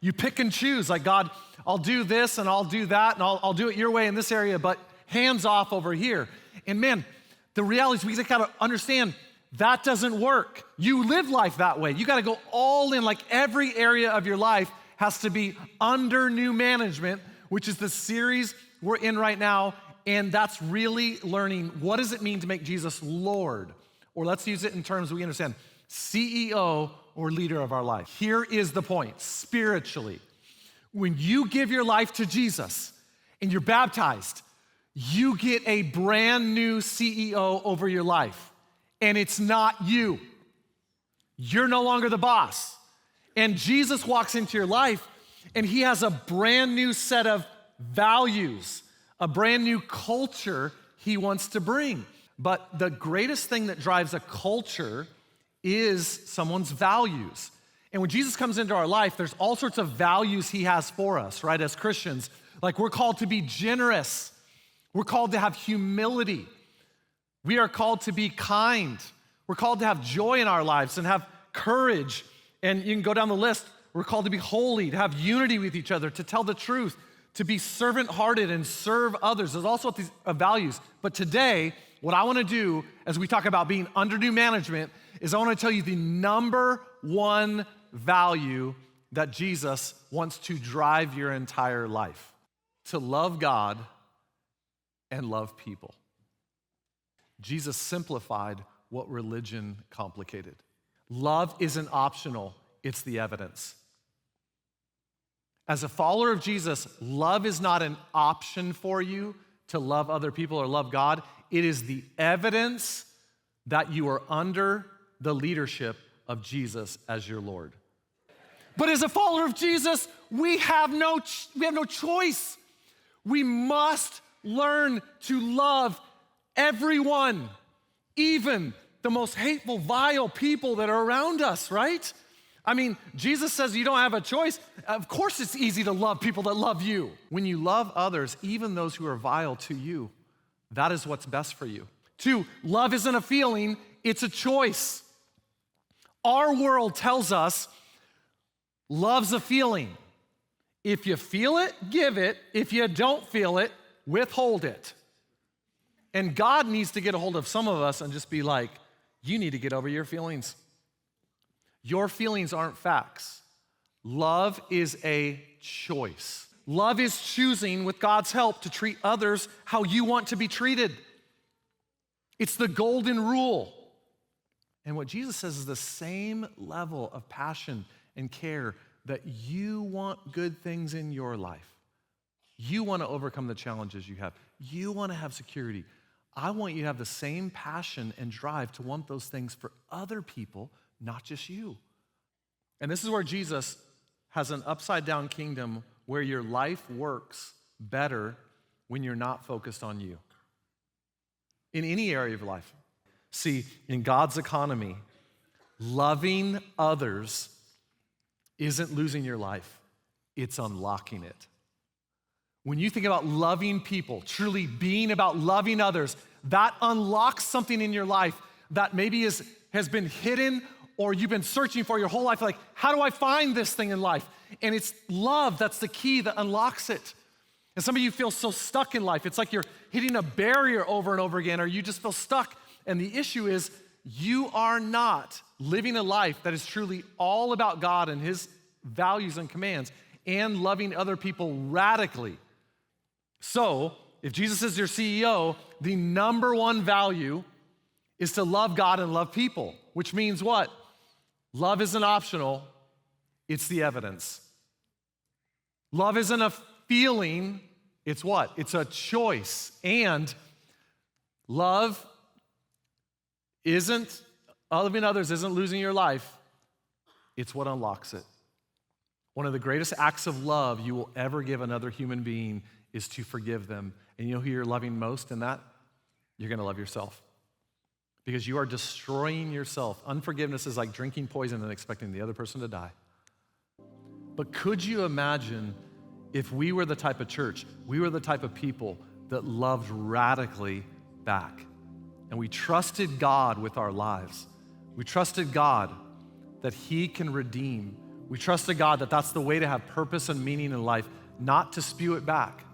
You pick and choose, like, God, I'll do this and I'll do that and I'll do it your way in this area, but hands off over here. And man, the reality is we just gotta understand that doesn't work. You live life that way. You gotta go all in, like every area of your life has to be under new management, which is the series we're in right now. And that's really learning what does it mean to make Jesus Lord? Or let's use it in terms we understand, CEO or leader of our life. Here is the point, spiritually. When you give your life to Jesus and you're baptized, you get a brand new CEO over your life. And it's not you. You're no longer the boss. And Jesus walks into your life and he has a brand new set of values, a brand new culture he wants to bring. But the greatest thing that drives a culture is someone's values. And when Jesus comes into our life, there's all sorts of values he has for us, right? As Christians, like we're called to be generous. We're called to have humility. We are called to be kind. We're called to have joy in our lives and have courage. And you can go down the list. We're called to be holy, to have unity with each other, to tell the truth, to be servant-hearted and serve others. There's all sorts of values. But today, what I want to do as we talk about being under new management is I want to tell you the number one value that Jesus wants to drive your entire life: to love God and love people. Jesus simplified what religion complicated. Love isn't optional, it's the evidence. As a follower of Jesus, love is not an option for you to love other people or love God. It is the evidence that you are under the leadership of Jesus as your Lord. But as a follower of Jesus, we have no choice. We must learn to love everyone, even the most hateful, vile people that are around us, right? I mean, Jesus says you don't have a choice. Of course it's easy to love people that love you. When you love others, even those who are vile to you, that is what's best for you. 2, love isn't a feeling, it's a choice. Our world tells us love's a feeling. If you feel it, give it. If you don't feel it, withhold it. And God needs to get a hold of some of us and just be like, you need to get over your feelings. Your feelings aren't facts. Love is a choice. Love is choosing, with God's help, to treat others how you want to be treated. It's the golden rule. And what Jesus says is the same level of passion and care that you want good things in your life. You want to overcome the challenges you have. You want to have security. I want you to have the same passion and drive to want those things for other people, not just you. And this is where Jesus has an upside-down kingdom where your life works better when you're not focused on you. In any area of your life. See, in God's economy, loving others isn't losing your life, it's unlocking it. When you think about loving people, truly being about loving others, that unlocks something in your life that maybe has been hidden or you've been searching for your whole life. Like, how do I find this thing in life? And it's love that's the key that unlocks it. And some of you feel so stuck in life. It's like you're hitting a barrier over and over again, or you just feel stuck. And the issue is you are not living a life that is truly all about God and his values and commands and loving other people radically. So, if Jesus is your CEO, the number one value is to love God and love people, which means what? Love isn't optional, it's the evidence. Love isn't a feeling, it's what? It's a choice. And love isn't, loving others isn't losing your life, it's what unlocks it. One of the greatest acts of love you will ever give another human being is to forgive them. And you know who you're loving most in that? You're gonna love yourself. Because you are destroying yourself. Unforgiveness is like drinking poison and expecting the other person to die. But could you imagine if we were the type of church, we were the type of people that loved radically back, and we trusted God with our lives. We trusted God that he can redeem We trust to God that that's the way to have purpose and meaning in life, not to spew it back,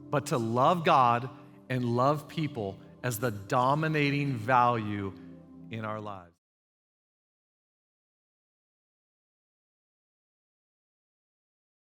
but to love God and love people as the dominating value in our lives.